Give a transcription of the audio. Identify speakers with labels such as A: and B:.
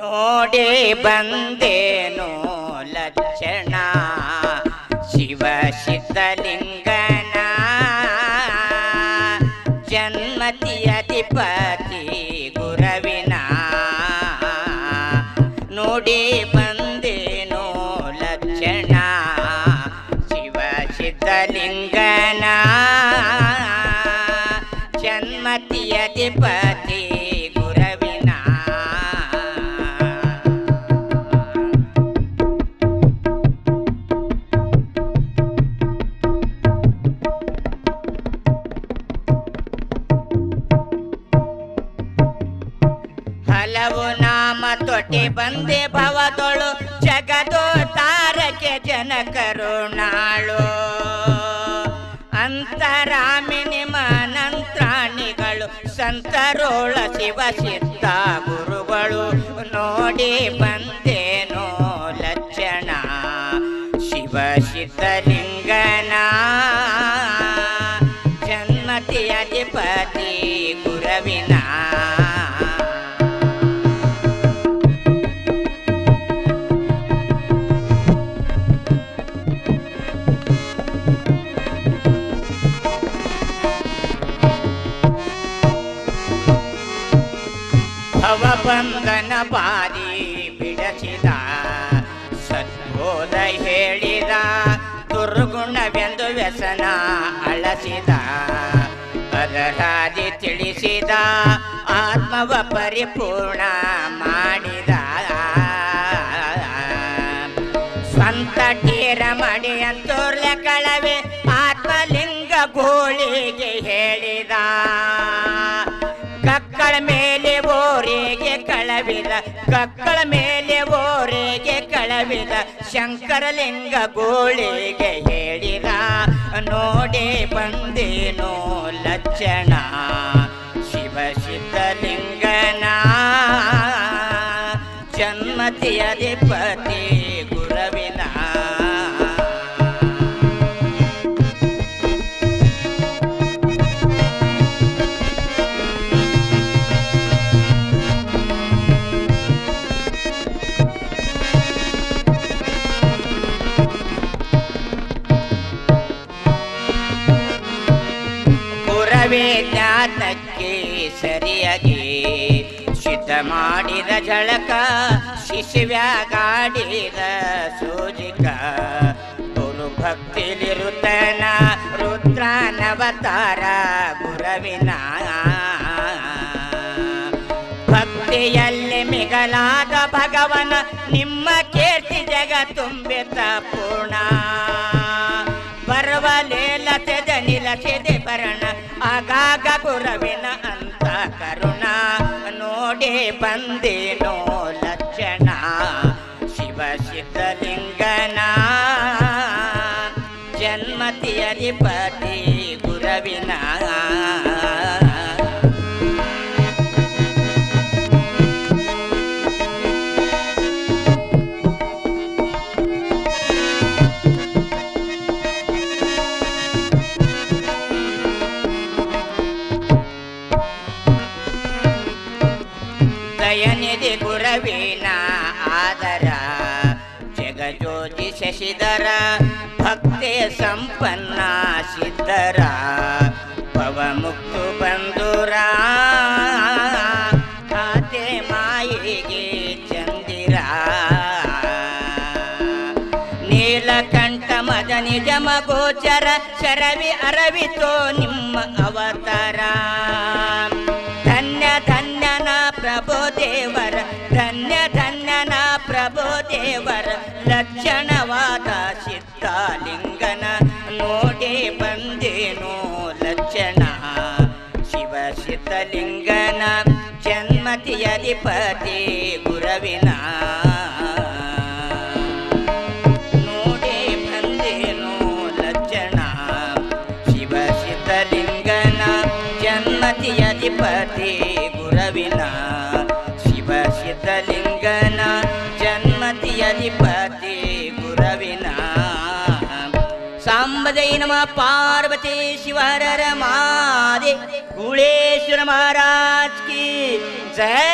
A: ನೋಡಿ ಬಂದೇನೋ ಲಕ್ಷಣ ಶಿವ ಸಿದ್ಧಲಿಂಗನ ಜನ್ಮತಿ ಅಧಿಪತಿ ಗುರವಿನ ನೋಡಿ ಬಂದೇನೋ ಲಕ್ಷಣ ಶಿವ ಸಿದ್ಧಲಿಂಗನ ಜನ್ಮತಿ ಅಧಿಪತಿ ಹಲವು ನಾಮ ತೊಟ್ಟಿ ಬಂದೆ ಭವದೊಳು ಜಗದೋ ತಾರಕೆ ಜನ ಕರುಣಾಳು ಅಂತರಾಮಿನಿ ಮನಂತ್ರಾಣಿಗಳು ಸಂತರೋಳ ಶಿವ ಸಿದ್ಧ ಗುರುಗಳು ನೋಡಿ ಬಂದೇನೋ ಲಕ್ಷಣ ಶಿವ ಸಿದ್ಧಲಿಂಗನ ಜನ್ಮತಿ ಅಧಿಪತಿ ಗುರವಿನ ಭವಬಂಧನ ಬಾರಿ ಬಿಡಿಸಿದ ಸದ್ಬೋಧ ಹೇಳಿದ ದುರ್ಗುಣವೆಂದು ವ್ಯಸನ ಅಳಸಿದ ಅದರಾದಿ ತಿಳಿಸಿದ ಆತ್ಮವ ಪರಿಪೂರ್ಣ ಮಾಡಿದ ಸ್ವಂತ ಟೀರ ಮಡಿಯಂತೋರ್ಲೆ ಕಳವೆ ಆತ್ಮಲಿಂಗ ಗೋಳಿಗೆ ಹೇಳಿದ ಕಕ್ಕಳ ಮೇಲೆ ಓರೆಗೆ ಕಳವಿದ ಕಕ್ಕಳ ಮೇಲೆ ಓರೆಗೆ ಕಳವಿದ ಶಂಕರಲಿಂಗ ಗೋಳಿಗೆ ಹೇಳಿದ ನೋಡಿ ಬಂದೇನೋ ಲಕ್ಷಣ ಶಿವ ಸಿದ್ಧಲಿಂಗನ ಜನ್ಮತಿ ಅಧಿಪತಿ ಗುರವಿನ ಜ್ಞಾನಕ್ಕೆ ಸರಿಯಾಗಿ ಸಿದ್ಧ ಮಾಡಿದ ಝಳಕ ಶಿಶುವ್ಯಾಗಾಡಿದ ಸೂಜಿಕ ಗುರು ಭಕ್ತಿಲಿರುತ್ತನ ರುದ್ರಾನವತಾರ ಗುರವಿನ ಭಕ್ತಿಯಲ್ಲಿ ಮಿಗಲಾದ ಭಗವನ ನಿಮ್ಮ ಕೀರ್ತಿ ಜಗ ತುಂಬಿತ ಪೂರ್ಣ ಪರ್ವಲೇಲತೆದ ನಿಲತೆದೆ ಬರಣ ಆಗಾಗ ಗುರವಿನ ಅಂತ ಕರುಣ ನೋಡಿ ಬಂದೇನೋ ಲಕ್ಷಣ ಶಿವ ಸಿದ್ಧಲಿಂಗನ ಜನ್ಮತಿ ಅಧಿಪತಿ ಗುರವಿನ ದಯನಿಧಿ ಗುರವಿನ ಆದರ ಜಗಜ್ಯೋತಿ ಶಶಿಧರ ಭಕ್ತಿ ಸಂಪನ್ನ ಸಿದ್ಧರ ಭವಮುಕ್ತು ಬಂಧುರ ಖಾತೆ ಮಾಯಿಗೆ ಚಂದಿರ ನೀಲಕಂಠ ಮದ ನಿಜಮ ಗೋಚರ ಶರವಿ ಅರವಿತೋ ನಿಮ್ಮ ಅವತಾರ ಧನ್ಯ ಧನ್ಯನ ಪ್ರಭು ದೇವರ ಧನ್ಯ ಧನ್ಯನ ಪ್ರಭು ದೇವರ ಲಕ್ಷಣವಾದ ಸಿದ್ಧಲಿಂಗನ ನೋಡಿ ಬಂದೇನೋ ಲಕ್ಷಣ ಶಿವಸಿದ್ಧಲಿಂಗನ ಜನ್ಮತಿಯ ಅಧಿಪತಿ ಗುರವಿನ ನೋಡಿ ಬಂದೇನು ಲಜ್ಜಣ ಶಿವಸಿದ್ಧಲಿಂಗನ ಜನ್ಮತಿಯ ಅಧಿಪತಿ ಗುರವಿನ ಶಿವಸಿದ್ಧಲಿಂಗನ ಜನ್ಮತಿಯ ಅಧಿಪತಿ ಗುರವಿನ सांबदे नमः पार्वती शिव हर हर महादेव कुलेश्वर महाराज की जय।